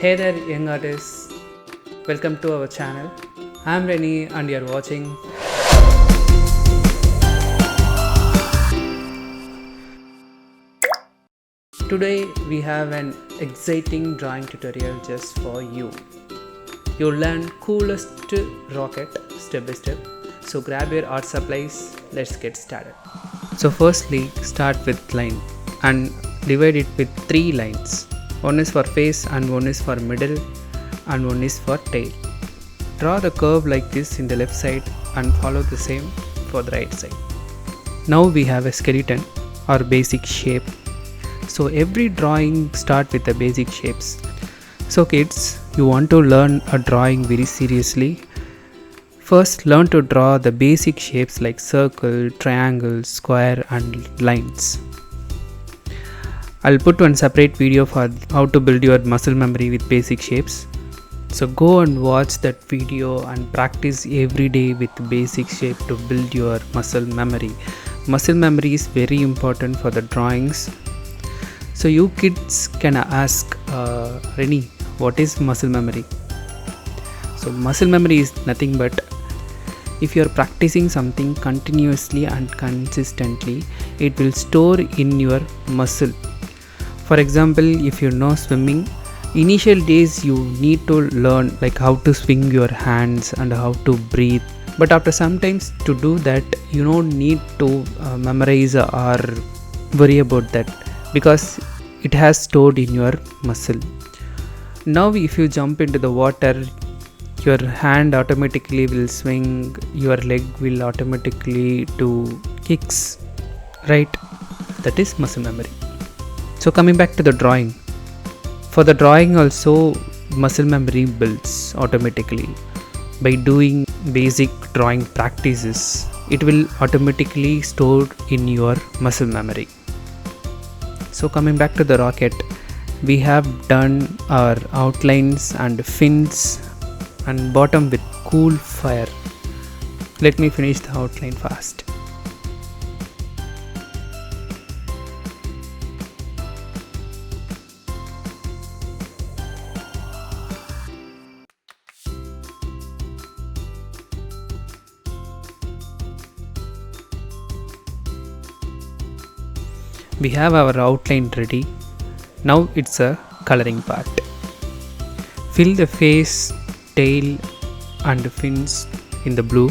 Hey there young artists, welcome to our channel. I am Reni and you are watching. Today we have an exciting drawing tutorial just for you. You'll learn coolest rocket step by step. So grab your art supplies, let's get started. So firstly start with line and divide it with 3 lines. One is for face and one is for middle and one is for tail. Draw the curve like this in the left side and follow the same for the right side. Now we have a skeleton or basic shape. So every drawing start with the basic shapes. So kids, you want to learn a drawing very seriously. First learn to draw the basic shapes like circle, triangle, square and lines. I'll put one separate video for how to build your muscle memory with basic shapes. So go and watch that video and practice every day with basic shape to build your muscle memory. Muscle memory is very important for the drawings. So you kids can ask Reni, what is muscle memory? So muscle memory is nothing but if you are practicing something continuously and consistently, it will store in your muscle. For example, if you know swimming, initial days you need to learn like how to swing your hands and how to breathe. But after sometimes to do that, you don't need to memorize or worry about that because it has stored in your muscle. Now if you jump into the water, your hand automatically will swing, your leg will automatically do kicks, right? That is muscle memory. So coming back to the drawing. For the drawing also muscle memory builds automatically. By doing basic drawing practices, it will automatically store in your muscle memory. So coming back to the rocket, we have done our outlines and fins and bottom with cool fire. Let me finish the outline fast. We have our outline ready. Now it's a coloring part. Fill the face, tail and fins in the blue.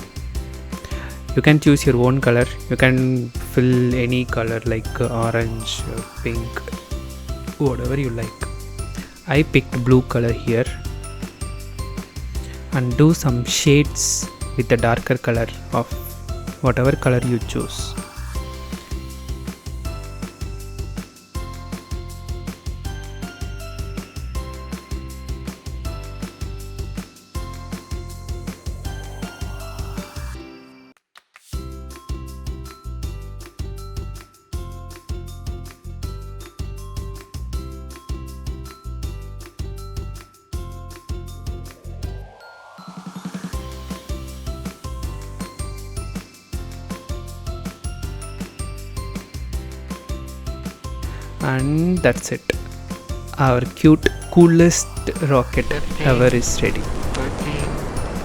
You can choose your own color. You can fill any color like orange, pink, whatever you like. I picked blue color here and do some shades with the darker color of whatever color you choose. And that's it. Our cute, coolest rocket 15, ever is ready. 13,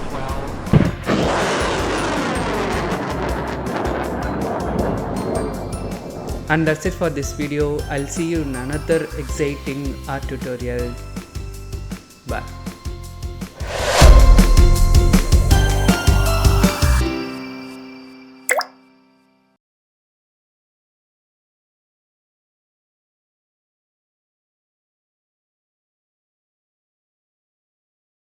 12. And that's it for this video. I'll see you in another exciting art tutorial. Bye.